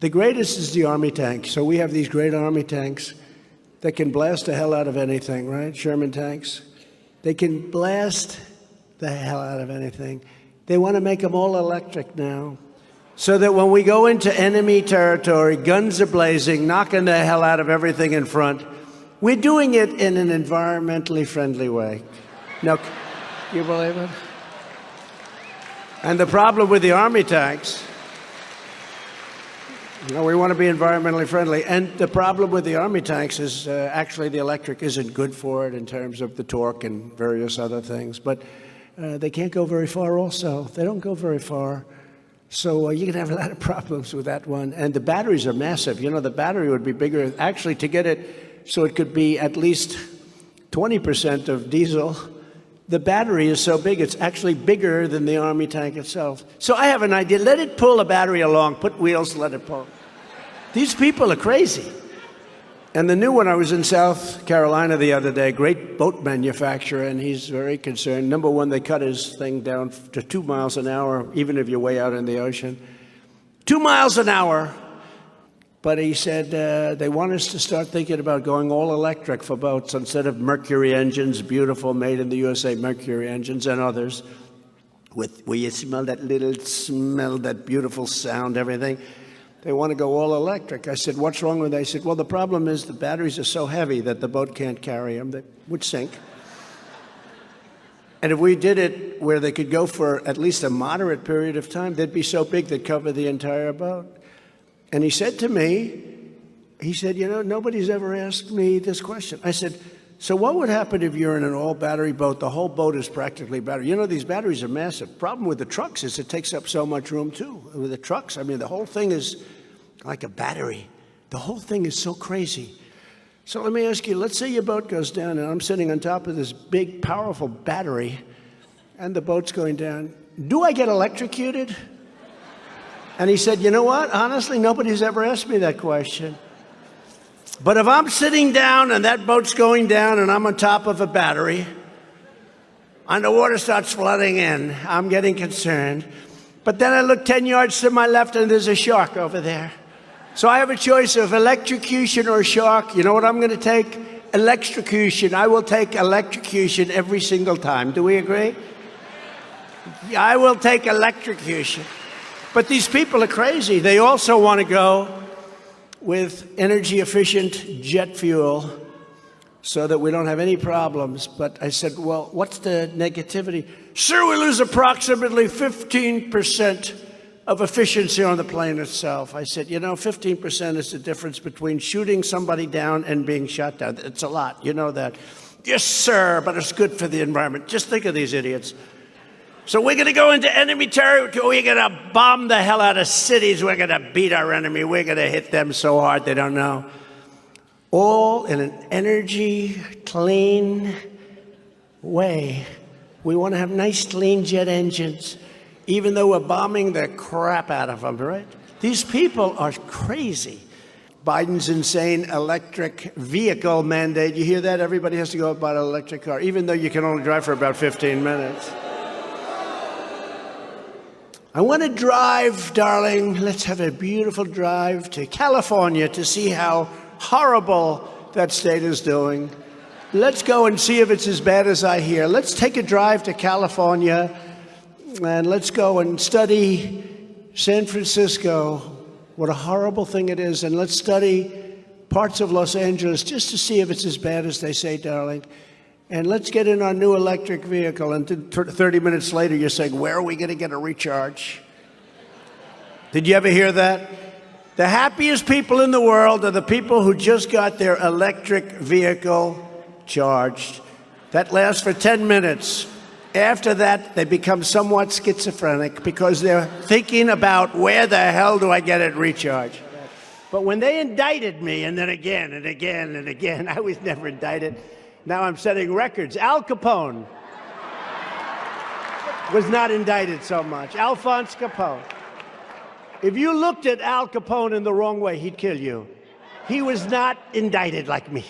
The greatest is the Army tank. So we have these great Army tanks that can blast the hell out of anything, right? Sherman tanks. They can blast the hell out of anything. They want to make them all electric now, so that when we go into enemy territory, guns are blazing, knocking the hell out of everything in front, we're doing it in an environmentally friendly way. Now, you believe it? And the problem with the Army tanks, we want to be environmentally friendly. And the problem with the Army tanks is actually the electric isn't good for it in terms of the torque and various other things. But they can't go very far also. They don't go very far. So you're going to have a lot of problems with that one. And the batteries are massive. The battery would be bigger. Actually, to get it so it could be at least 20% of diesel, the battery is so big, it's actually bigger than the Army tank itself. So I have an idea. Let it pull a battery along. Put wheels, let it pull. These people are crazy. And the new one, I was in South Carolina the other day, great boat manufacturer, and he's very concerned. Number one, they cut his thing down to 2 miles an hour, even if you're way out in the ocean. 2 miles an hour. But he said they want us to start thinking about going all electric for boats instead of Mercury engines, beautiful, made in the USA Mercury engines and others, where you smell that little smell, that beautiful sound, everything. They want to go all electric. I said, what's wrong with that? He said, well, the problem is the batteries are so heavy that the boat can't carry them. They would sink. And if we did it where they could go for at least a moderate period of time, they'd be so big they'd cover the entire boat. And he said to me, nobody's ever asked me this question. I said, so what would happen if you're in an all-battery boat? The whole boat is practically battery. These batteries are massive. Problem with the trucks is it takes up so much room, too. With the trucks, the whole thing is like a battery. The whole thing is so crazy. So let me ask you, let's say your boat goes down, and I'm sitting on top of this big, powerful battery, and the boat's going down. Do I get electrocuted? And he said, you know what? Honestly, nobody's ever asked me that question. But if I'm sitting down and that boat's going down and I'm on top of a battery and the water starts flooding in, I'm getting concerned. But then I look 10 yards to my left and there's a shark over there. So I have a choice of electrocution or shark. You know what I'm going to take? Electrocution. I will take electrocution every single time. Do we agree? I will take electrocution. But these people are crazy. They also want to go with energy-efficient jet fuel so that we don't have any problems. But I said, well, what's the negativity? Sir, we lose approximately 15% of efficiency on the plane itself. I said, 15% is the difference between shooting somebody down and being shot down. It's a lot. You know that. Yes, sir, but it's good for the environment. Just think of these idiots. So we're going to go into enemy territory. We're going to bomb the hell out of cities. We're going to beat our enemy. We're going to hit them so hard they don't know. All in an energy, clean way. We want to have nice, clean jet engines, even though we're bombing the crap out of them, right? These people are crazy. Biden's insane electric vehicle mandate. You hear that? Everybody has to go buy an electric car, even though you can only drive for about 15 minutes. I want to drive, darling. Let's have a beautiful drive to California to see how horrible that state is doing. Let's go and see if it's as bad as I hear. Let's take a drive to California and let's go and study San Francisco, what a horrible thing it is, and let's study parts of Los Angeles just to see if it's as bad as they say, darling. And let's get in our new electric vehicle. And 30 minutes later, you're saying, where are we going to get a recharge? Did you ever hear that? The happiest people in the world are the people who just got their electric vehicle charged. That lasts for 10 minutes. After that, they become somewhat schizophrenic because they're thinking about where the hell do I get it recharged? But when they indicted me, and then again and again and again, I was never indicted. Now I'm setting records. Al Capone was not indicted so much. Alphonse Capone. If you looked at Al Capone in the wrong way, he'd kill you. He was not indicted like me.